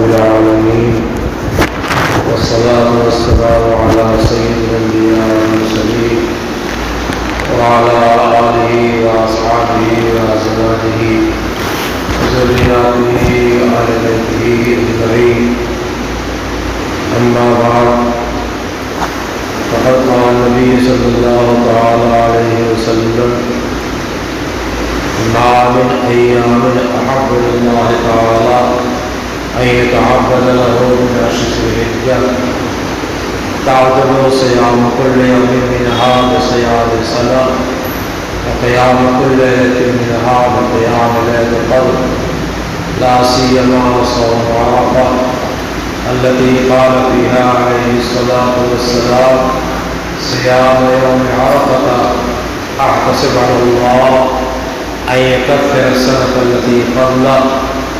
العالمين والصلاة والسلام على سيد الأنبياء والمرسلين وعلى آله وأصحابه وأزواجه وذرياته وأهل بيته أجمعين. أما بعد، فقد قال النبي صلى الله تعالى عليه وسلم: ما من أيام أحب إلى الله تعالى أن يتعبد له من عشر ذي الحجة تعدل صيام كل يوم منها بصيام صلاة وقيام كل ليلة منها بقيام ليلة القدر، لا سيما صوم عرفة التي قال فيها عليه الصلاة والسلام: صيام يوم عرفة أحتسب على الله أن يكفر السنة التي قبله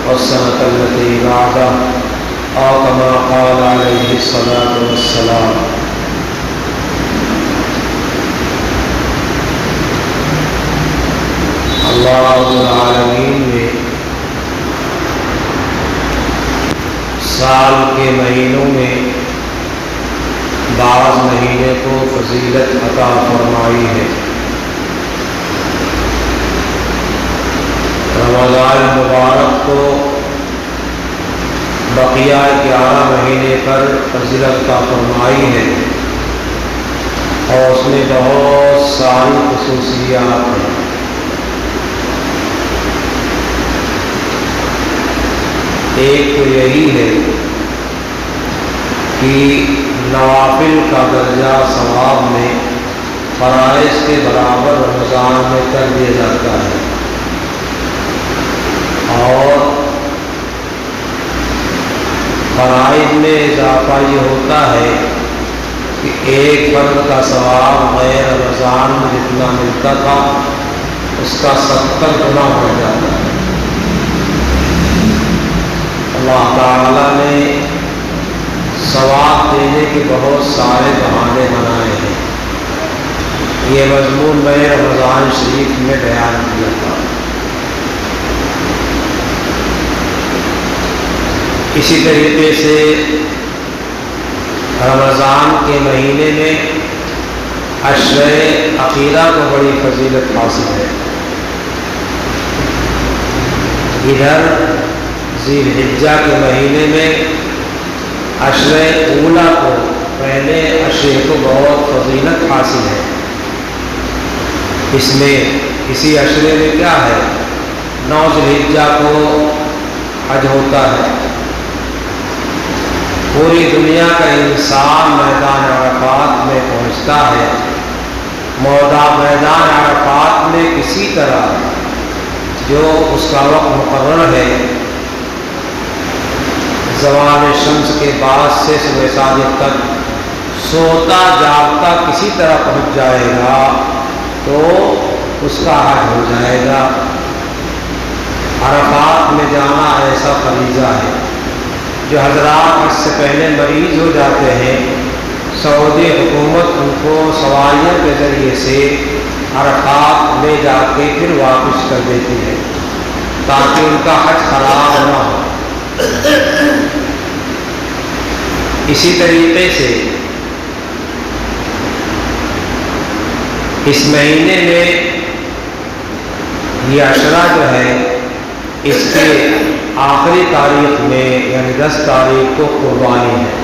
والسنة التي بعده، أو كما قال عليه الصلاة والسلام. اللہ رب العالمین نے سال کے مہینوں میں بعض مہینے کو فضیلت عطا فرمائی ہے. رمضان مبارک کو بقیہ 11 مہینے پر فضیلت عطا فرمائی ہے اور اس میں بہت ساری خصوصیات ہیں. ایک تو یہی ہے کہ نوافل کا درجہ ثواب میں فرائض کے برابر رمضان میں کر دیا جاتا ہے، اور فرائض میں اضافہ یہ ہوتا ہے کہ ایک فرد کا ثواب غیر رمضان میں جتنا ملتا تھا اس کا 70 گنا بڑھ جاتا ہے. اللہ تعالیٰ نے ثواب دینے کے بہت سارے بہانے بنائے ہیں. یہ مضمون میں رمضان شریف میں بیان کیا تھا. اسی طریقے سے رمضان کے مہینے میں عشر عقیرہ کو بڑی فضیلت حاصل ہے. ادھر ذی الحجہ کے مہینے میں عشر اولا کو، پہلے عشرے کو بہت فضیلت حاصل ہے. اس میں اسی عشرے میں کیا ہے، 9 ذی الحجہ کو حج ہوتا ہے. پوری دنیا کا انسان میدان عرفات میں پہنچتا ہے. میدان عرفات میں کسی طرح جو اس کا وقت مقرر ہے، زوال شمس کے بعد سے صبح صادق تک سوتا جاگتا کسی طرح پہنچ جائے گا تو اس کا حج ہو جائے گا. عرفات میں جانا ایسا فریضہ ہے. جو حضرات اس سے پہلے مریض ہو جاتے ہیں، سعودی حکومت ان کو سواریوں کے ذریعے سے عرفات لے جا کے پھر واپس کر دیتی ہے تاکہ ان کا حج خراب نہ ہو. اسی طریقے سے اس مہینے میں یہ عشرہ جو ہے، اس کے آخری تاریخ میں یعنی 10 تاریخ کو قربانی ہے.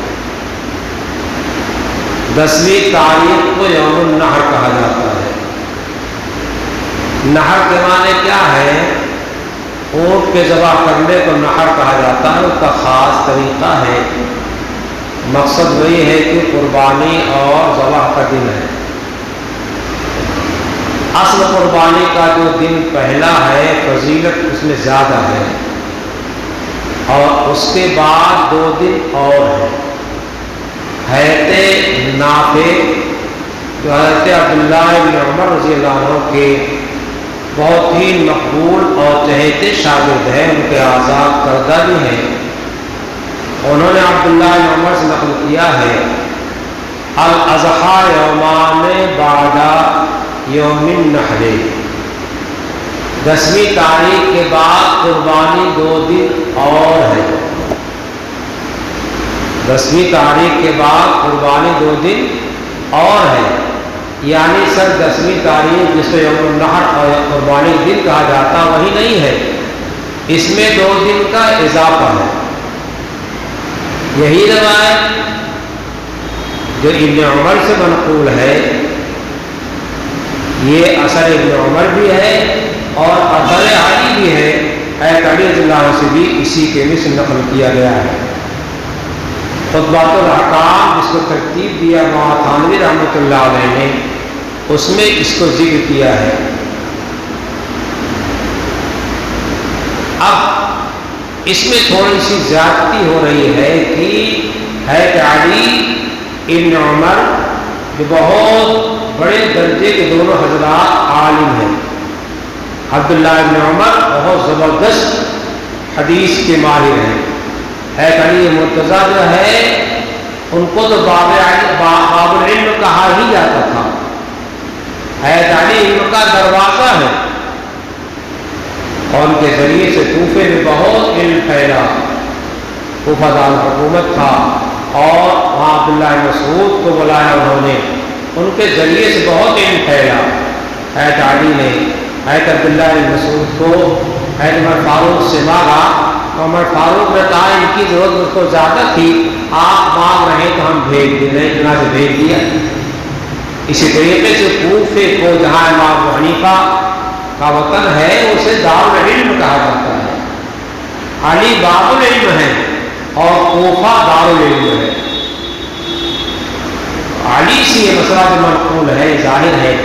10ویں تاریخ کو یوم النحر کہا جاتا ہے. نحر کے معنی کیا ہے؟ اونٹ کے ذبح کرنے کو نحر کہا جاتا ہے. اس کا خاص طریقہ ہے. مقصد وہی ہے کہ قربانی اور ذبح کا دن ہے. اصل قربانی کا جو دن پہلا ہے فضیلت اس میں زیادہ ہے، اور اس کے بعد 2 دن اور ہیں. حیرت نافع جو حضرت عبداللہ بن عمر رضی اللہ عنہ کے بہت ہی مقبول اور چہیتے شاگرد ہیں، ان کے آزاد کردہ بھی ہیں. انہوں نے عبداللہ بن عمر سے نقل کیا ہے: الاضحیٰ یومان بعد یوم النحر، 10ویں تاریخ کے بعد قربانی 2 دن اور ہے. 10ویں تاریخ کے بعد قربانی 2 دن اور ہے، یعنی سر 10ویں تاریخ جس کو یوم النحر اور قربانی دن کہا جاتا وہی نہیں ہے، اس میں 2 دن کا اضافہ ہے۔ یہی روایت جو ابن عمر سے منقول ہے، یہ اثر ابن عمر بھی ہے اور اثر علی بھی ہے، حضرت علی رضی اللہ عنہ سے بھی اسی کے مثل نقل کیا گیا ہے۔ خطبۃ الاحکام جس کو ترتیب دیا مولانا تھانوی رحمۃ اللہ علیہ نے، اس میں اس کو ذکر کیا ہے۔ اب اس میں تھوڑی سی زیادتی ہو رہی ہے کہ حضرت علی ابن عمر جو بہت بڑے درجے کے دونوں حضرات عالم ہیں، عبداللہ ابن عمر بہت زبردست حدیث کے ماہر ہیں، حضرت علی مرتضیٰ جو ہے ان کو تو باب العلم کہا ہی جاتا تھا، حضرت علی علم کا دروازہ ہے، اور ان کے ذریعے سے کوفے میں بہت علم پھیلا، کوفہ دارالحکومت تھا، اور وہاں عبداللہ مسعود کو بلایا انہوں نے، ان کے ذریعے سے بہت علم پھیلا۔ حضرت علی نے حضرت عبداللہ مسعود کو حضرت عمر فاروق سے مانگا، عمر فاروق نے کہا ان کی ضرورت مجھ کو زیادہ تھی، آپ مانگ رہے تو ہم بھیج دیں، اتنا سے بھیج دیا۔ اسی طریقے سے کوفے کو جہاں امام ابو حنیفہ کا وطن ہے اسے دارالعلم کہا جاتا ہے، علی باب العلم ہے اور کوفہ دارالعلم ہے۔ علی سے یہ مسئلہ جو منقول ہے ظاہر ہے،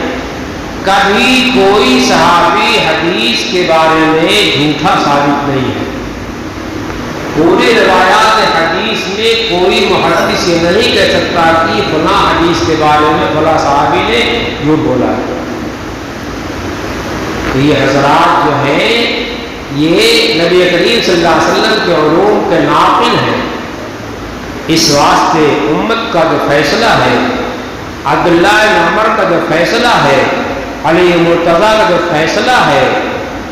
کبھی کوئی صحابی حدیث کے بارے میں جھوٹا ثابت نہیں ہے، پورے روایات حدیث میں کوئی محدث یہ نہیں کہہ سکتا کہ فلاں حدیث کے بارے میں فلاں صحابی نے جھوٹ بولا ہے۔ یہ حضرات جو ہیں یہ نبی کریم صلی اللہ علیہ وسلم کے علوم کے ناقل ہیں، اس واسطے امت کا جو فیصلہ ہے، عبداللہ بن عمر کا جو فیصلہ ہے، علی مرتضیٰ کا جو فیصلہ ہے،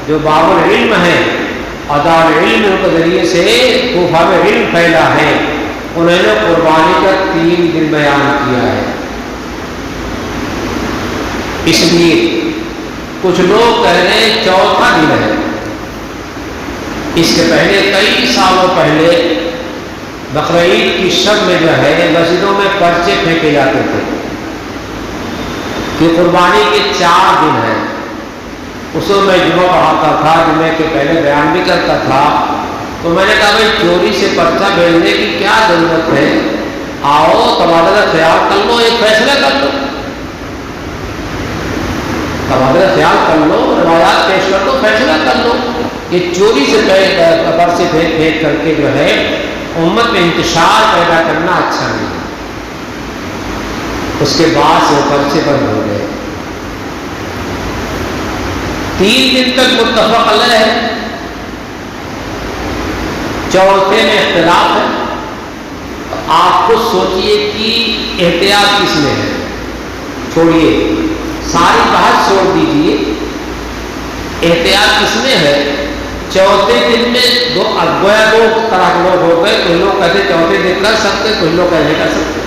جو باب العلم ہے اور دارالعلم کے ذریعے سے کوفہ میں علم پھیلا ہے، انہوں نے قربانی کا 3 دن بیان کیا ہے۔ اس لیے کچھ لوگ کہہ رہے ہیں 4تھا دن ہے۔ اس کے پہلے کئی سالوں پہلے بقرعید کی شب میں جو ہے مسجدوں میں پرچے پھینکے جاتے تھے کہ قربانی کے 4 دن ہیں۔ اس میں جمعہ پڑھاتا تھا، جمعے کے پہلے بیان بھی کرتا تھا، تو میں نے کہا بھائی چوری سے پرچہ بھیجنے کی کیا ضرورت ہے، آؤ تبادلہ خیال کر لو، ایک فیصلہ کر لو، تبادلہ خیال کر لو، روایات پیش کر لو، فیصلہ کر لو۔ یہ چوری سے پرچے پھینک کر کے جو ہے امت میں انتشار پیدا کرنا اچھا نہیں ہے۔ اس کے بعد سے وہ پرچے بند ہو گئے۔ 3 دن تک متفق علیہ ہے، 4تھے میں اختلاف ہے۔ آپ خود سوچئے کہ احتیاط کس میں ہے، چھوڑیے ساری بحث چھوڑ دیجئے، احتیاط کس میں ہے۔ 4تھے دن میں دو طرح کے لوگ ہو گئے، کچھ لوگ کہتے 4تھے دن کر سکتے، کچھ لوگ نہیں کر سکتے،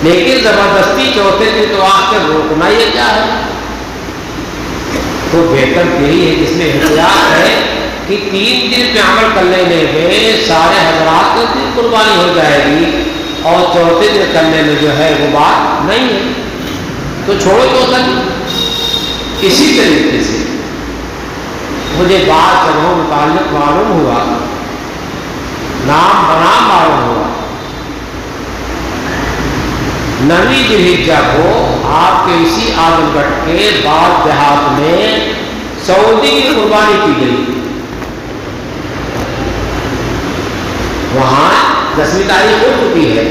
لیکن زبردستی 4تھے دن تو آ کر روکنا یہ کیا ہے؟ تو بہتر یہی ہے جس میں احتیاط ہے کہ 3 دن پہ عمل کر لینے میں سارے حضرات کو دن قربانی ہو جائے گی، اور 4تھے دن کرنے میں جو ہے وہ بات نہیں ہے، تو چھوڑو 4تھا دن۔ اسی طریقے سے مجھے بعض جگہوں متعلق معلوم ہوا، نام بنام معلوم ہوا، 9ویں ذوالحجہ کو آپ کے اسی اعظم گڑھ کے بعض دیہات میں سعودی کی قربانی کی گئی۔ وہاں 10ویں تاریخ ہو چکی ہے،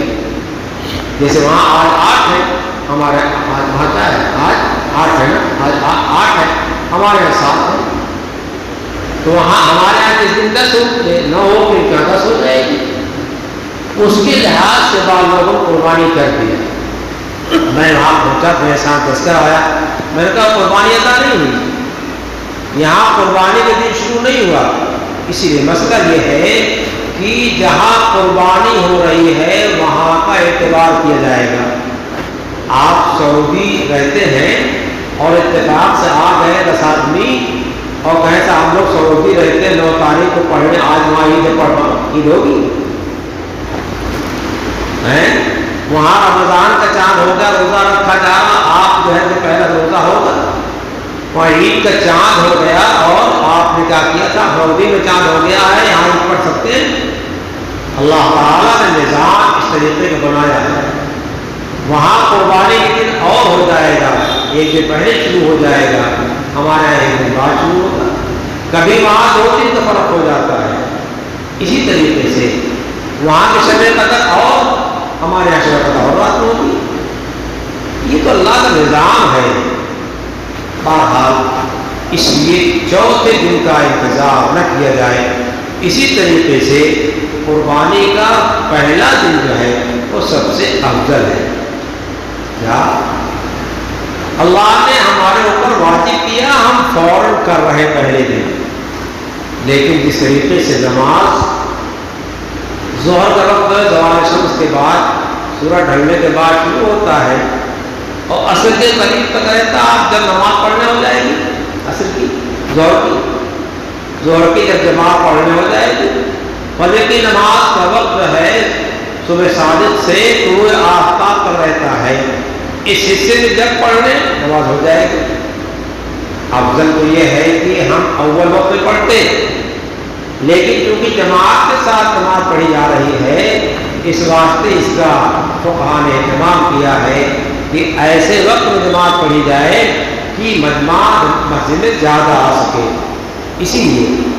جیسے وہاں آج 8 ہے، ہمارے وہاں کیا ہے، آج 8 ہے نا، آج 8 ہے، ہمارے یہاں 7 ہے، تو وہاں ہمارے یہاں جس دن 10 ہو 9 ہو پھر کیا 10 ہو جائے گی۔ اس کے لحاظ سے بعض لوگوں کو قربانی کر دیا۔ میں وہاں پہنچا، میرے ساتھ تذکرہ آیا، میں نے کہا قربانی ادا نہیں ہوئی، یہاں قربانی کا دن شروع نہیں ہوا۔ اسی لیے مسئلہ یہ ہے کہ جہاں قربانی ہو رہی ہے وہاں کا اعتبار کیا جائے گا. آپ سعودی رہتے ہیں اور اتفاق سے آ گئے 10 آدمی اور کہیں سے ہم لوگ سعودی رہتے ہیں 9 تاریخ کو پڑھنے, آج وہاں عید ہوگی وہاں رمضان کا چاند ہو گیا, روزہ رکھا جا رہا, آپ جو ہے کہ پہلا روزہ ہوگا, وہاں عید کا چاند ہو گیا اور آپ نے کیا کیا تھا, سعودی میں چاند ہو گیا ہے, یہاں عید پڑھ سکتے ہیں. اللہ تعالیٰ نے نظام اس طریقے کا بنایا ہے. وہاں قربانی کے دن اور ہو جائے گا, ایک دن پہلے شروع ہو جائے گا, ہمارے یہاں ایک دن بعد شروع ہوگا, کبھی وہاں 2 دن کا فرق ہو جاتا ہے. اسی طریقے سے وہاں کے شب قدر اور ہمارے یہاں شب قدر اور رات ہوگی. یہ تو اللہ کا نظام ہے. بہرحال اس لیے چوتھے دن کا انتظار نہ کیا جائے. اسی طریقے سے قربانی کا پہلا دن جو ہے وہ سب سے افضل ہے. کیا اللہ نے ہمارے اوپر واجب کیا, ہم فوراً کر رہے پہلے دن, لیکن جس طریقے سے نماز ظہر کا وقت زوال شمس کے بعد, سورج ڈھلنے کے بعد شروع ہوتا ہے اور عصر کے قریب تک رہتا, آپ جب نماز پڑھنے ہو جائے گی عصر کی, ظہر کی جب جماعت پڑھنے ہو جائے گی, فجر کی نماز کا وقت جو ہے صبح صادق سے طلوع آفتاب تک رہتا ہے, اس حصے میں جب پڑھنے نماز ہو جائے گی. افضل تو یہ ہے کہ ہم اول وقت میں پڑھتے, لیکن چونکہ جماعت کے ساتھ نماز پڑھی جا رہی ہے, اس واسطے اس کا فقہاء نے اہتمام کیا ہے کہ ایسے وقت میں نماز پڑھی جائے کہ مجمع مسجد میں زیادہ آ سکے. اسی لیے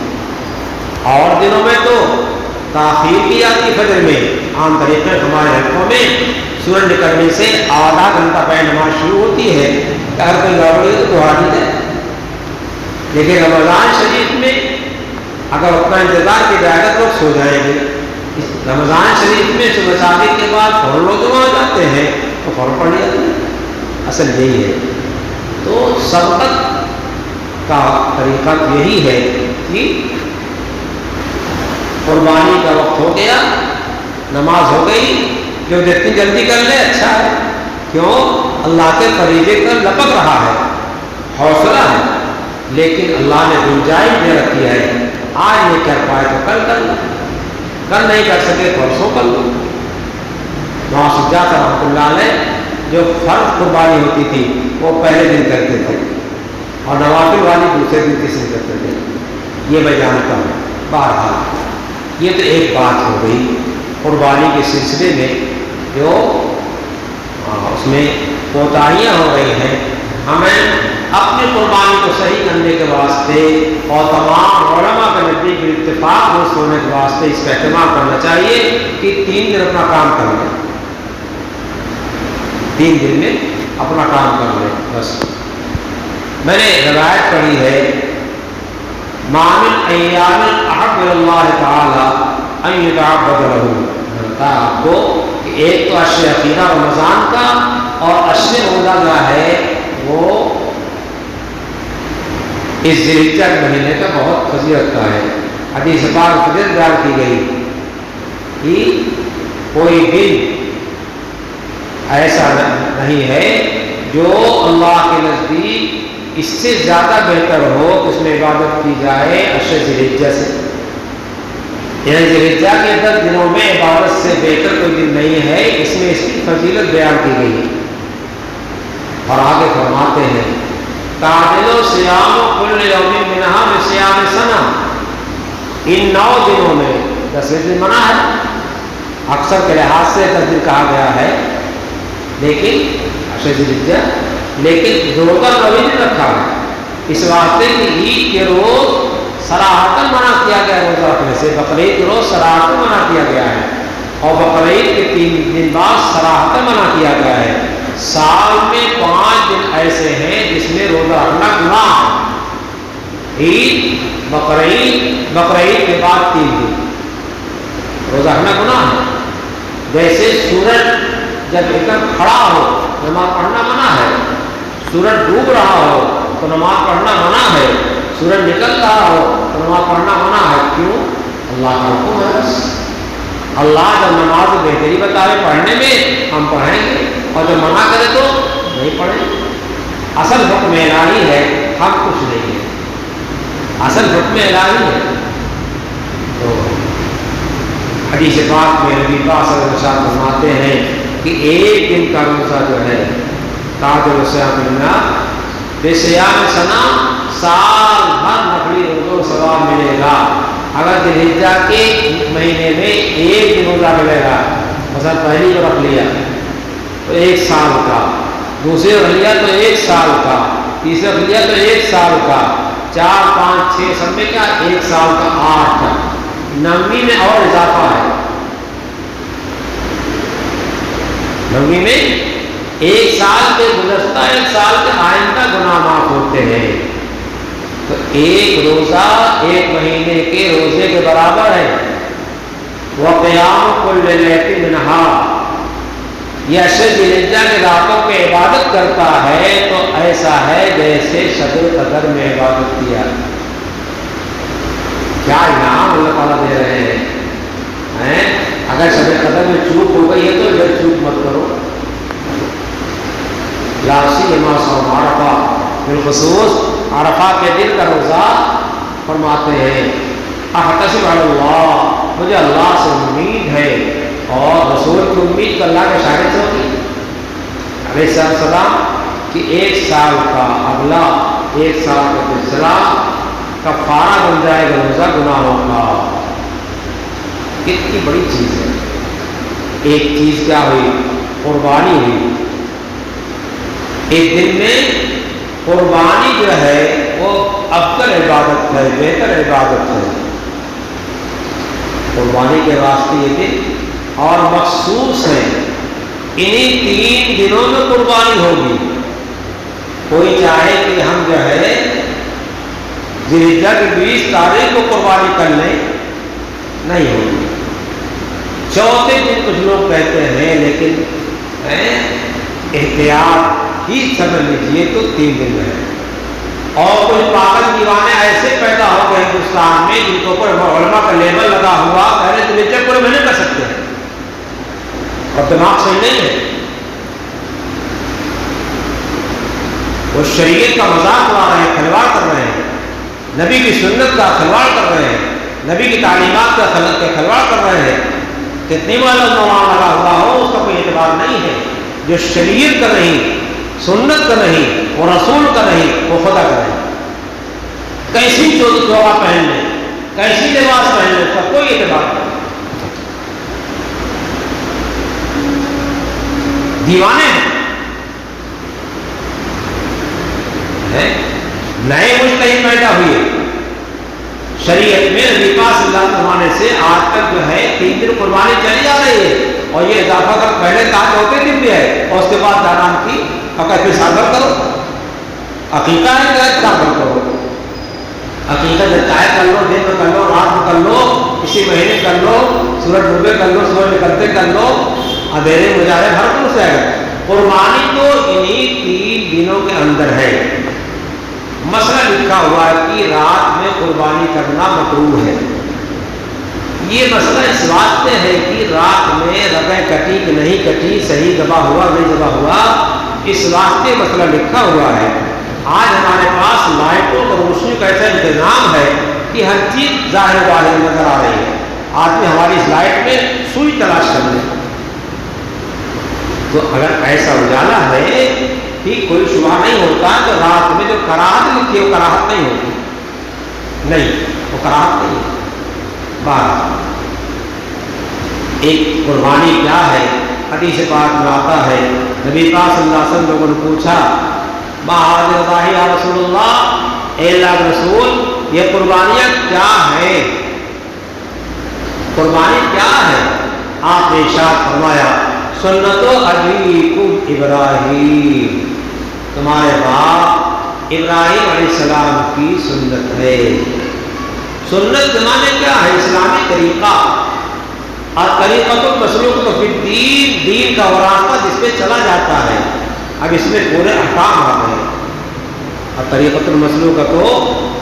اور دنوں میں تو تاخیر کی جاتی فجر میں, عام طریقے ہمارے حلقوں میں سورج نکلنے سے آدھا گھنٹہ پہلے نماز شروع ہوتی ہے, اگر کوئی گڑبڑی ہے تو دہرا دی جائے. لیکن رمضان شریف میں اگر اتنا انتظار کیا جائے گا تو لوگ سو جائیں گے. رمضان شریف میں صبح صادق کے بعد فوراً لوگ جمع ہو جاتے ہیں تو فوراً پڑھ لیا جاتا ہے. اصل یہی ہے. تو سبقت کا طریقہ یہی ہے کہ قربانی کا وقت ہو گیا, نماز ہو گئی, جو جتنی جلدی کر لے اچھا ہے. کیوں؟ اللہ کے فریضے پر لپک رہا ہے, حوصلہ ہے, لیکن اللہ نے گنجائش دے رکھی ہے, آج نہیں کر پائے تو کل کر لو, کل نہیں کر سکے پرسوں کر لو. وہاں سجاد رحمۃ اللہ علیہ جو فرض قربانی ہوتی تھی وہ پہلے دن کرتے تھے اور نوافل والی دوسرے دن کسی دن کرتے تھے. یہ میں جانتا ہوں. بہرحال یہ تو ایک بات ہو گئی قربانی کے سلسلے میں جو اس میں کوتاہیاں ہو رہی ہیں. ہمیں اپنی قربانی کو صحیح کرنے کے واسطے اور تمام علماء کے نزدیک اتفاق درست ہونے کے واسطے اس کا اہتمام کرنا چاہیے کہ 3 دن اپنا کام کر لیں, 3 دن میں اپنا کام کر لیں. بس میں نے روایت پڑھی ہے, مَا ایام احب اللہ تعالیٰ ان یتعبد لہ, بتایا آپ کو کہ ایک تو اشر عقیدہ رمضان کا اور اشر روزہ جو ہے وہ اس ذی الحجہ مہینے کا بہت فضیلت کا ہے. حدیث پاک فضیلت بیان کی گئی کہ کوئی دن ایسا نہیں ہے جو اللہ کے نزدیک اس سے زیادہ بہتر ہو اس میں عبادت کی جائے اشر ذی الحجہ سے. یعنی ذی الحجہ کے 10 دنوں میں عبادت سے بہتر کوئی دن نہیں ہے. اس میں اس کی فضیلت بیان کی گئی ہے اور آگے فرماتے ہیں تعدل صیام کل یوم منہا بصیام سنہ. ان 9 دنوں میں 10 دن منع ہے, اکثر کے لحاظ سے 10 دن کہا گیا ہے, لیکن اشر ذی الحجہ, لیکن روزہ 9 دن رکھا ہے اس واسطے کہ عید کے روز صراحتاً منع کیا گیا روزہ رکھنے سے. بقرعید کے روز صراحتاً منع کیا گیا ہے اور بقرعید کے 3 دن بعد صراحتاً منع کیا گیا ہے. سال میں 5 دن ایسے ہیں جس میں روزہ رکھنا گناہ ہے. عید, بقرعید کے بعد 3 دن روزہ رکھنا گناہ ہے. جیسے سورج جب ایک دم کھڑا ہو نماز پڑھنا منع ہے, سورج ڈوب رہا ہو تو نماز پڑھنا منع ہے, سورج نکل رہا ہو تو نماز پڑھنا منع ہے. کیوں؟ اللہ کا حکم ہے بس. اللہ جب نماز بہتری بتائے پڑھنے میں ہم پڑھیں گے، اور جب منع کرے تو نہیں پڑھیں گے. اصل حکم الہی ہے، ہم کچھ نہیں ہے. اصل حکم الہی ہے. تو حدیث پاک میں نبی پاک صلی اللہ علیہ وسلم فرماتے ہیں کہ ایک دن کا روزہ جو ہے تعدل صیام النار بصیام سنہ، سال بھر نفلی روزوں ثواب ملے گا. اگر ذی الحجہ کے مہینے میں ایک دن روزہ ملے گا، مثلا پہلی کو رکھ لیا تو 1 سال کا، دوسرے رکھ لیا تو 1 سال کا، تیسرے رکھ لیا تو 1 سال کا، 4 5 6 سب میں کیا 1 سال کا 8 کا. 9ویں میں اور اضافہ ہے. 9ویں میں 1 سال کے گزشتہ 1 سال کے آئندہ گناہ معاف ہوتے ہیں. تو ایک روزہ 1 مہینے کے روزے کے برابر ہے. وَقِيَامُ كُلِّ لَيْلَةٍ مِنْهَا، یہ ذی الحجہ کے راتوں پہ عبادت کرتا ہے تو ایسا ہے جیسے شب قدر میں عبادت کیا. کیا انعام اللہ تعالیٰ دے رہے ہیں. اگر شب قدر میں چوک ہو گئی ہے تو ادھر چوک مت کرو. لا سیما صوم عرفہ، بالخصوص عرفہ کے دن کا روزہ فرماتے ہیں احتسب علی اللہ، مجھے اللہ سے امید ہے. اور رسول کی امید تو اللہ کے شاہد سے ہوتی علیہ السلام کہ 1 سال کا اگلا 1 سال کا سلسلہ کفارہ بن جائے گا روزہ گناہوں کا. کتنی بڑی چیز ہے. ایک چیز کیا ہوئی؟ قربانی ہوئی. ایک دن میں قربانی جو ہے وہ افضل عبادت ہے، بہتر عبادت ہے. قربانی کے واسطے یہ دن اور مخصوص ہے. انہی 3 دنوں میں قربانی ہوگی. کوئی چاہے کہ ہم جو ہے ذی الحجہ کی 20 تاریخ کو قربانی کر لیں، نہیں ہوگی. چوتھے دن کچھ لوگ کہتے ہیں، لیکن احتیاط ہی سمجھ لیجیے تو 3 دن ہے. اور کچھ پاگل دیوانے ایسے پیدا ہو گئے ہندوستان میں جن کے اوپر علماء کا لیبل لگا ہوا، پہلے ذی الحجہ کو میں نہیں کر سکتے ہیں، اور دماغ صحیح نہیں ہے. وہ شریعت کا مذاق اڑا رہے ہیں، کھلواڑ کر رہے ہیں، نبی کی سنت کا کھلواڑ کر رہے ہیں، نبی کی تعلیمات کا کھلواڑ کر رہے ہیں. کتنی بار مولانا لگا ہوا ہو اس کا کوئی اعتبار نہیں ہے. جو شریعت کا نہیں، سنت کا نہیں، وہ رسول کا نہیں، وہ خدا کا نہیں. کیسی جوڑا پہن لیں، کیسی لباس پہن لیں، اس کا کوئی اعتبار نہیں. دیوانے ہیں. نئے مجتہد پیدا ہوئے شریعت میں. نبی پاک صلی اللہ علیہ وسلم سے آج تک جو ہے 3 دن قربانی چلی جا رہی ہے، اور یہ اضافہ کر پہلے کہا چوتھے دن بھی ہے، اور اس کے بعد داران کی اگر پھر سابر کرو. عقیقہ ہے کہ سابر کرو. عقیقہ جب چاہے کر لو، دن میں کر لو، رات میں کر لو، کسی مہینے کر لو، سورج ڈوبے کر لو، سورج نکلتے کر لو، اندھیرے مجارے ہر کون سے ہے. قربانی تو انہی 3 دنوں کے اندر ہے. مسئلہ لکھا ہوا ہے کہ رات میں قربانی کرنا مکروہ ہے. یہ مسئلہ اس واسطے ہے کہ رات میں رگیں کٹی کہ نہیں کٹی، صحیح ذبح ہوا نہیں ذبح ہوا، اس واسطے مسئلہ لکھا ہوا ہے. آج ہمارے پاس لائٹوں اور روشنی کا ایسا انتظام ہے کہ ہر چیز ظاہر واضح نظر آ رہی ہے. آدمی ہماری اس لائٹ میں سوئی تلاش کر لے. تو اگر ایسا اجالا ہے کہ کوئی شبہ نہیں ہوتا تو رات میں جو کراہت لکھی ہے وہ کراہت نہیں ہوتی. نہیں، وہ کراہت نہیں ہے. ایک قربانی کیا ہے؟ حدیث پاک میں آتا ہے نبی پاک صلی اللہ علیہ وسلم لوگوں نے پوچھا ما هذه الضاحیہ یا رسول اللہ، اے اللہ کے رسول یہ قربانیاں کیا ہیں؟ قربانی کیا ہے؟ آپ نے ارشاد فرمایا سنت ابیکم ابراہیم، تمہارے باپ ابراہیم علیہ السلام کی سنت ہے. سنت کے معنی کیا ہے؟ اسلامی طریقہ. اور طریقۃ المسلوک تو پھر دین کا راستہ جس پہ چلا جاتا ہے. اب اس میں پورے احکام آ گئے. اور طریقۃ المسلوک تو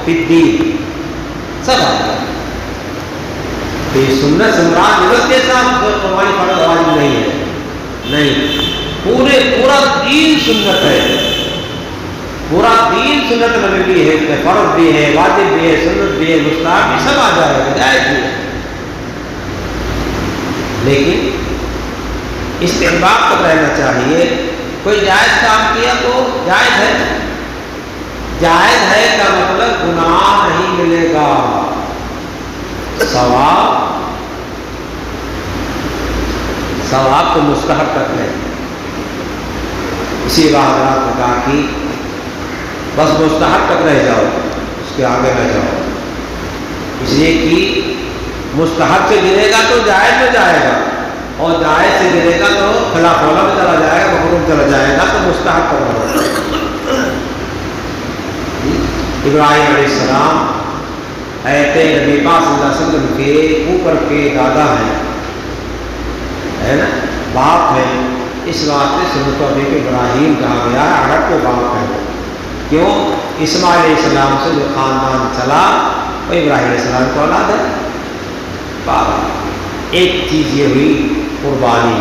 پھر دین سب آتا ہے. تو یہ سنت سے مراد نسبت کے ساتھ قربانی فرض واجب نہیں ہے، نہیں، پورا دین سنت ہے، پورا دین سنت نبی بھی ہے، فرض بھی ہے، واجب بھی ہے، سنت بھی ہے، مستحب بھی، سب آ جائے گا، جائز بھی ہے، لیکن استحباب تک رہنا چاہیے۔ کوئی جائز کام کیا تو جائز ہے، جائز ہے کا مطلب گناہ نہیں ملے گا، ثواب تو مستحب تک ہے۔ اسی بات نے کہا کہ بس مستحب تک رہ جاؤ، اس کے آگے نہ جاؤ، اس لیے کہ مستحب سے گرے گا تو جائز میں جائے گا، اور جائز سے گرے گا تو خلاف اولا میں چلا جائے گا، محروم چلا جائے گا، تو مستحب پر رہو۔ ابراہیم علیہ السلام ایت نبی پاک صلی اللہ علیہ وسلم کے اوپر کے دادا ہیں، ہے نا، باپ ہے، اس واسطے سنت ابی ابراہیم کہا گیا ہے، عرب کے باپ ہے۔ کیوں؟ اسماعیل علیہ السلام سے جو خاندان چلا وہ ابراہیم علیہ السلام کو اولاد ہے۔ باپ ایک چیز یہ ہوئی قربانی،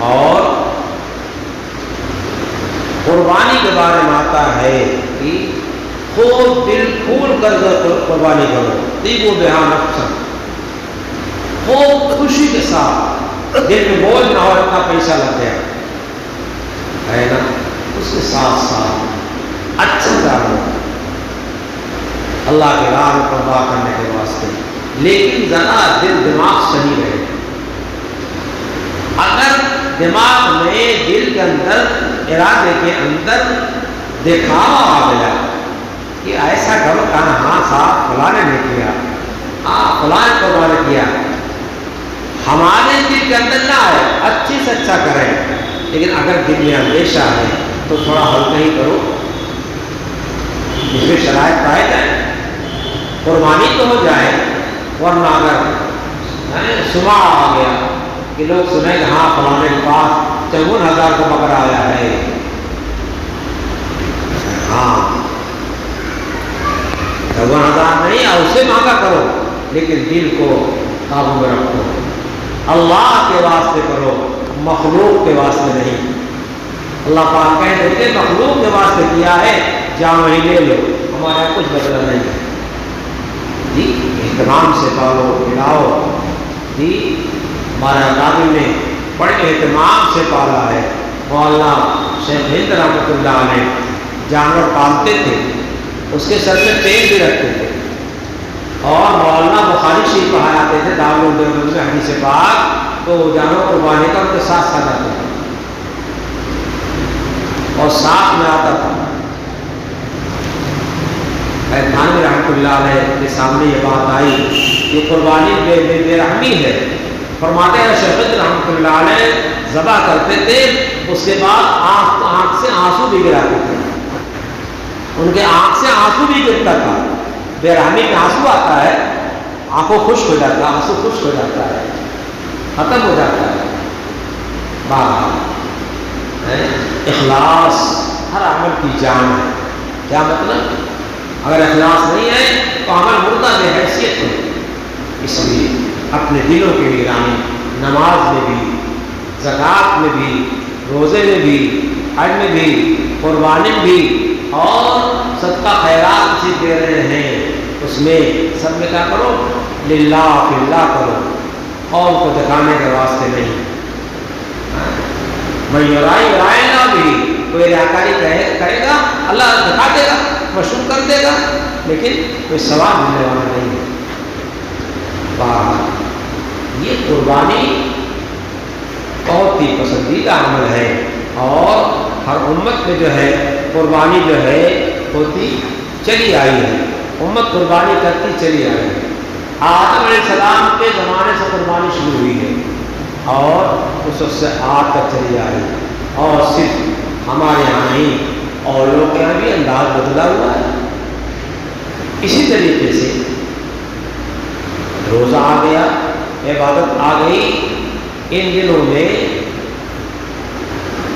اور قربانی کے بارے میں آتا ہے کہ خوب دل کھول کر قربانی کرو، دیگو بہا نفسا، خوب خوشی کے ساتھ، دل میں بوجھ نہ ہو اتنا پیسہ لگ گیا ہے نا، اس کے ساتھ ساتھ اچھا جانو اللہ کے راہ میں قربان کرنے کے واسطے، لیکن ذرا دل دماغ صحیح رہے۔ اگر دماغ میں دل کے اندر ارادے کے اندر دکھاوا آ گیا کہ ایسا کرو، کہاں ہاں صاحب فلاں نے کیا، ہاں فلاں نے قربان کیا، ہمارے دل کے اندر نہ آئے، اچھے سے اچھا کریں، لیکن اگر دل میں اندیشہ ہے تو تھوڑا ہلکا ہی کرو، جس میں شرائط پائے جائیں، قربانی تو ہو جائے، ورنہ اگر سما آ گیا کہ لوگ سنیں کہ ہاں فلاں کے پاس 54,000 کا بکرا آیا ہے، ہاں 54,000 نہیں، اور اسے مانگا کرو، لیکن دل کو قابو میں رکھو، اللہ کے واسطے کرو، مخلوق کے واسطے نہیں۔ اللہ پاک کہہ دیتے مخلوق کے واسطے کیا ہے، جاؤ وہی لے لو، ہمارا کچھ بدلا نہیں جی، اہتمام سے پالو کھلاؤ جی، ہمارا دادی نے بڑے اہتمام سے پالا ہے، مولانا شیخ ہند رحمۃ اللہ نے جانور پالتے تھے، اس کے سر سے تیل بھی رکھتے تھے، اور مولانا بخاری شریف پڑھاتے تھے دارالعلوم دیوبند میں حدیث پاک، تو وہ جانور قربانی کا ان کے ساتھ ساتھ آتے تھے، اور ساتھ میں آتا تھا۔ تھانوی رحمۃ اللہ علیہ کے سامنے یہ بات آئی کہ قربانی بے رحمی ہے، فرماتے ہیں شیخ رحمۃ اللہ علیہ ذبح کرتے تھے، اس کے بعد آنکھ سے آنسو بھی گراتے تھے، ان کے آنکھ سے آنسو بھی گرتا تھا۔ بے رحمی میں آنسو آتا ہے، آنکھوں خشک ہو جاتا ہے، آنسو خشک ہو جاتا ہے، ختم ہو جاتا ہے۔ اخلاص ہر عمل کی جان ہے۔ کیا مطلب؟ اگر اخلاص نہیں ہے تو عمل مردہ بے حیثیت ہے۔ اس لیے اپنے دلوں کے نگرانی، نماز میں بھی، زکوٰۃ میں بھی، روزے میں بھی، حج میں بھی، قربانی میں بھی، اور صدقہ خیرات کسی دے رہے ہیں اس میں سب میں کیا کرو؟ للہ فی اللہ کرو، قوم کو دکھانے کے واسطے نہیں۔ میں یرائی رائنا بھی، کوئی ریاکاری کرے گا اللہ دکھا دے گا، مشہور کر دے گا، لیکن کوئی ثواب ملنے والا نہیں ہے۔ یہ قربانی بہت ہی پسندیدہ عمل ہے، اور ہر امت میں جو ہے قربانی جو ہے ہوتی چلی آئی ہے، امت قربانی کرتی چلی آئی ہے۔ آدم علیہ السلام کے زمانے سے قربانی شروع ہوئی ہے، اور اس وقت سے آج تک چلی آ رہی ہے، اور صرف ہمارے یہاں نہیں اور لوگوں کے یہاں بھی انداز بدلا ہوا ہے۔ اسی طریقے سے روزہ آ گیا، عبادت آ گئی، ان دنوں میں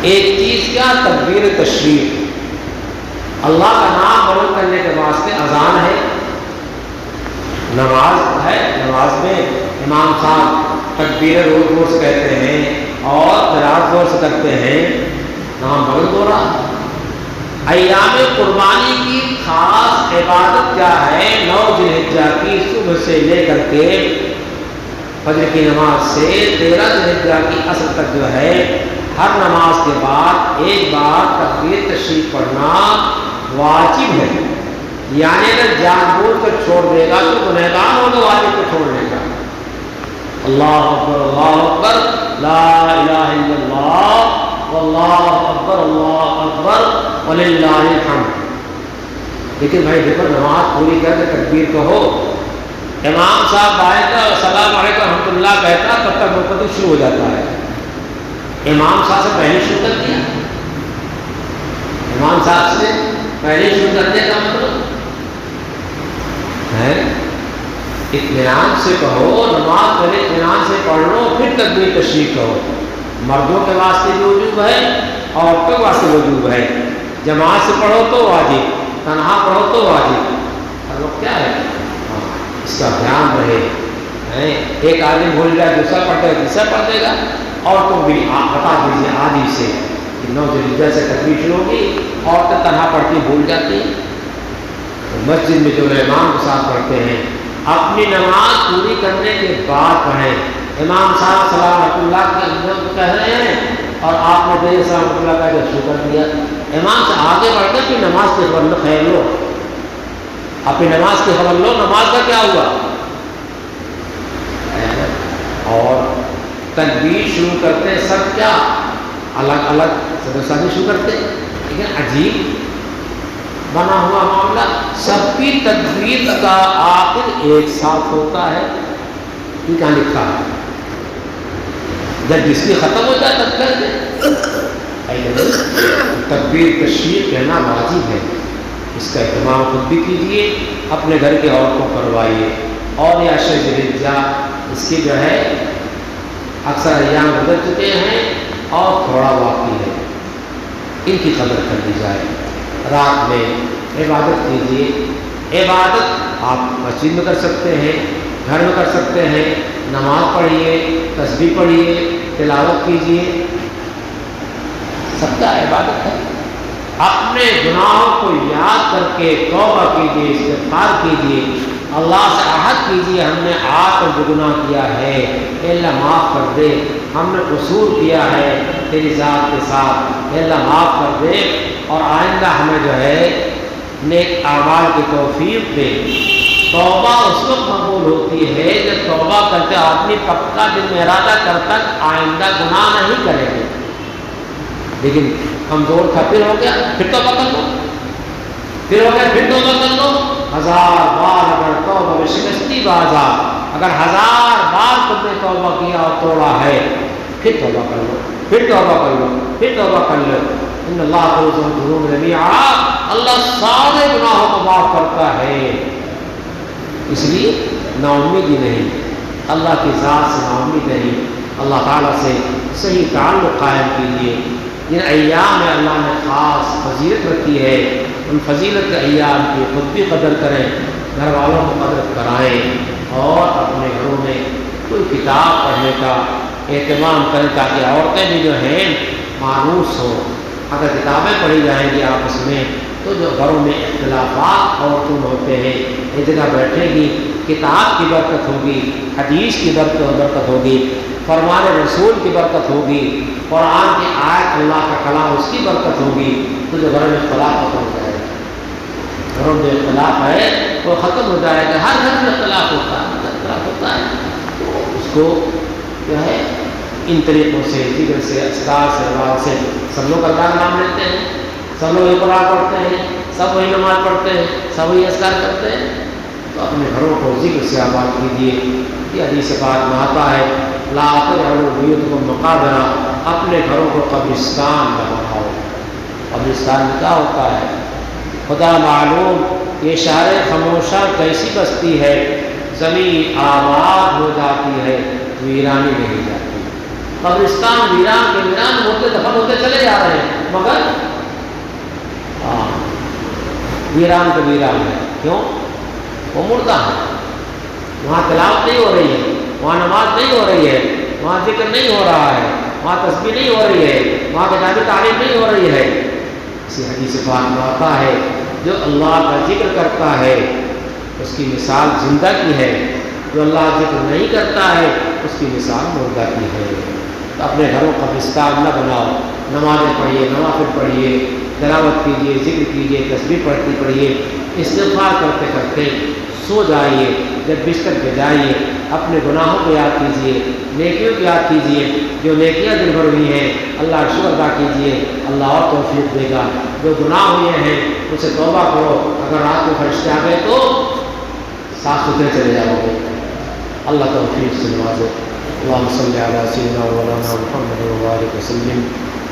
ایک چیز کیا؟ تکبیر تشریف، اللہ کا نام بلند کرنے کے واسطے اذان ہے، نماز ہے، نماز میں امام صاحب تکبیر روز کہتے ہیں اور قرات زور سے کرتے ہیں، نام بلند ہو رہا۔ ایام قربانی کی خاص عبادت کیا ہے؟ 9 ذی الحجہ کی صبح سے لے کر کے فجر کی نماز سے 13 ذی الحجہ کی عصر تک جو ہے ہر نماز کے بعد ایک بار تکبیر تشریف پڑھنا واجب ہے۔ یعنی اگر جان بوجھ کر چھوڑ دے گا تو گنہگار ہوگا واجب کو چھوڑنے کا۔ اللہ اکبر لا الہ الا اللہ واللہ اکبر وللہ الحمد۔ لیکن بھائی دیکھو نماز پوری کر کے تکبیر کہو، امام صاحب آئے گا السلام علیکم رحمۃ اللہ کہتا تب تک مقدم شروع ہو جاتا ہے۔ امام صاحب سے پہلے شروع کر دیا، امام صاحب سے پہلے شروع کرنے کا مطلب ہے اطمینان سے کہو، نماز پہلے اطمینان سے پڑھ لو پھر تکبیر تشریف کہو۔ مردوں کے واسطے بھی وجوب ہے، عورتوں کے واسطے وجوب ہے۔ جماعت سے پڑھو تو واجب، تنہا پڑھو تو واجب۔ ہر وقت کیا ہے اس کا دھیان رہے، ایک آدمی بھول جائے دوسرا پڑھ دے گا، تیسرا پڑھ دے گا۔ اور تم بھی بتا دیجیے آدھی سے 9 ذی الحجہ سے تکبیر شروع ہوگی، عورتیں تنہا پڑھتی بھول جاتی ہیں۔ مسجد میں جو امام کے ساتھ پڑھتے ہیں اپنی نماز پوری کرنے کے بعد پڑھیں۔ امام صاحب سلام اللہ کے اندر کہہ رہے ہیں اور آپ نے دیر سلام اللہ کا جب شروع کر دیا، امام سے آگے بڑھ کر پھر نماز کے خبر لو، خیر لو اپنی نماز کی خبر لو، نماز کا کیا ہوا۔ اور تکبیر شروع کرتے سب کیا الگ الگ سدسانی شروع کرتے، لیکن عجیب بنا ہوا معاملہ، سب کی تکبیر کا آخر ایک ساتھ ہوتا ہے۔ یہ کہاں لکھا ہے؟ جب جس کی ختم ہو جائے تب کر دے۔ تکبیر تشریف کہنا واجب ہے، اس کا اہتمام خود بھی کیجیے، اپنے گھر کے عورتوں کو کروائیے۔ اور یہ 10 ذی الحجہ اس کی جو ہے اکثر ایام گزر چکے ہیں اور تھوڑا باقی ہے، ان کی قدر کر دی جائے۔ رات میں عبادت کیجیے، عبادت آپ مسجد میں کر سکتے ہیں، گھر میں کر سکتے ہیں، نماز پڑھیے، تسبیح پڑھیے، تلاوت کیجیے، سب کا عبادت ہے۔ اپنے گناہوں کو یاد کر کے توبہ کیجیے، استغفار کیجیے، اللہ سے عہد کیجیے ہم نے آج کر جو گناہ کیا ہے اے اللہ معاف کر دے، ہم نے قصور کیا ہے تیری ذات کے ساتھ، اے اللہ معاف کر دے، اور آئندہ ہمیں جو ہے نیک اعمال کی توفیق دے۔ توبہ اس وقت قبول ہوتی ہے جب توبہ کرتے آدمی پکا دل میں ارادہ کرتا کہ آئندہ گناہ نہیں کریں گے، لیکن کمزور تھا پھر ہو گیا، پھر توبہ کر لو، پھر ہو گیا پھر توبہ کر لو۔ 1000 بار اگر توبہ میں شکستی بازا، اگر 1000 بار تم نے توبہ کیا اور توڑا ہے پھر توبہ کر لو، پھر توبہ کر لو، پھر توبہ کر لو۔ ان اللہ یغفر الذنوب جميعا، اللہ سارے گناہوں کو معاف کرتا ہے۔ اس لیے نا امیدی نہیں، اللہ کی ذات سے نا امید نہیں، اللہ تعالیٰ سے صحیح تعلق قائم کیجیے۔ جن ایام میں اللہ نے خاص فضیلت رکھی ہے ان فضیلت ایام کی خود بھی قدر کریں، گھر والوں کو قدر کرائیں، اور اپنے گھروں میں کوئی کتاب پڑھنے کا اہتمام کریں تاکہ عورتیں بھی جو ہیں مانوس ہوں۔ اگر کتابیں پڑھی جائیں گی آپس میں تو جو گھروں میں اختلافات عورتوں میں ہوتے ہیں ایک جگہ بیٹھے گی، کتاب کی برکت ہوگی، حدیث کی برکت ہوگی، فرمان رسول کی برکت ہوگی، قرآن کی آیت اللہ کا کلام اس کی برکت ہوگی، تو جو گھر میں اختلاف ختم ہو جائے گا۔ گھروں میں اختلاف ہے وہ ختم ہو جائے گا، ہر گھر میں اختلاف ہوتا ہے، اس کو کیا ہے ان طریقوں سے، ذکر سے، اذکار سے، نماز سے، سب لوگ اللہ کا نام لیتے ہیں، سب لوگ قرآن پڑھتے ہیں، سب وہی نماز پڑھتے ہیں، سب وہی اذکار کرتے ہیں، تو اپنے گھروں کو ذکر سے آباد کیجیے۔ یہ حدیث پاک میں آتا ہے لا تجعلوا بیوتکم مقابرا، اپنے گھروں کو قبرستان نہ بناؤ۔ قبرستان میں کیا ہوتا ہے خدا معلوم، یہ شہر خاموشہ کیسی بستی ہے، زمین آباد ہو جاتی ہے ویرانی نہیں جاتی۔ قبرستان ویران کے ویران ہوتے دفن ہوتے چلے جا رہے ہیں، مگر ویران کے ویران ہے، کیوں؟ وہ مردہ ہے، وہاں تلاوت نہیں ہو رہی ہے، وہاں نماز نہیں ہو رہی ہے، وہاں ذکر نہیں ہو رہا ہے، وہاں تسبیح نہیں ہو رہی ہے، وہاں کتابی تعلیم نہیں ہو رہی ہے۔ اسی حدیث پاک میں آتا ہے جو اللہ کا ذکر کرتا ہے اس کی مثال زندہ کی ہے، جو اللہ ذکر نہیں کرتا ہے اس کی مثال مردہ کی ہے۔ تو اپنے گھروں کا قبرستان نہ بناؤ، نمازیں پڑھیے، نوافل پڑھیے، تلاوت کیجیے، ذکر کیجیے، تسبیح پڑھیے، استغفار کرتے کرتے سو جائیے۔ جب بستر پہ جائیے اپنے گناہوں کو یاد کیجیے، نیکیوں کو یاد کیجیے، جو نیکیاں دل بھر ہوئی ہیں اللہ کا شکر ادا کیجیے، اللہ اور توفیق دے گا۔ جو گناہ ہوئے ہیں ان سے توبہ کرو، اگر رات کو فرشتے آ گئے تو صاف ستھرے چلے جاؤ گے۔ اللہ توفیق سے نوازے۔ اللهم صل على سيدنا ومولانا محمد وبارك وسلم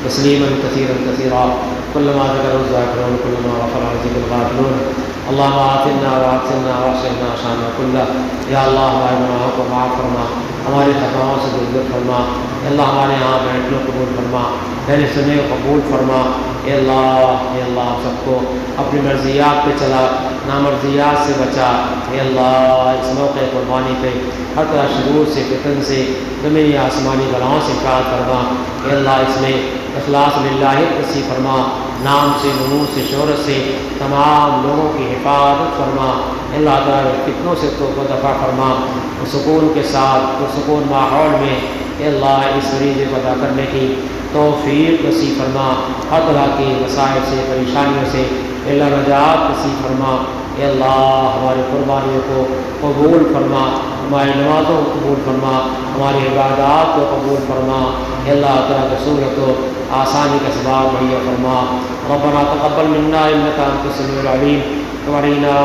تسليما كثيرا كثيرا كلما ذكر الذاكرون كلما غفر عن ذكر الغافلون اللهم آتنا واغفرنا واغفرنا شأننا كله۔ یا اللہ ہمارے گناہوں کو معاف فرما، ہماری خطاؤں سے درگزر فرما۔ اے اللہ ہمارے یہاں بیٹھنے کو قبول فرما، پہلے سنے کو قبول فرما۔ اے اللہ ہم سب کو اپنی مرضیات پہ چلا، نامرضیات سے بچا۔ اے اللہ اس موقع قربانی پہ ہر طرح شرور سے، فتن سے، زمینی آسمانی بلاؤں سے حفاظت فرما۔ اے اللہ اس میں اخلاص للہ نصیب فرما، نام سے، نمو سے، شہرت سے تمام لوگوں کی حفاظت فرما۔ اے اللہ تعالیٰ فتنوں سے تو کو دفع فرما، سکون کے ساتھ پرسکون ماحول میں اے اللہ اس مریض کو ادا کرنے کی توفیق نصیب فرما۔ ہر طرح کی مسائل سے، پریشانیوں سے اے اللہ نجات نصیب فرما۔ اے اللہ ہماری قربانیوں کو قبول فرما، ہماری نمازوں کو قبول فرما، ہماری عبادات کو قبول فرما۔ اے اللہ تعالیٰ کی سہولت و آسانی کا سبب مہیا فرما۔ ربنا تقبل منا انك انت السميع العليم وعلينا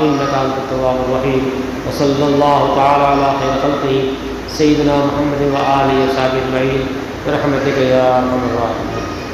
انك انت التواب الرحيم وصلى الله تعالى على خير خلقه سيدنا محمد وآله وصحبه اجمعين برحمتك يا ارحم الراحمين۔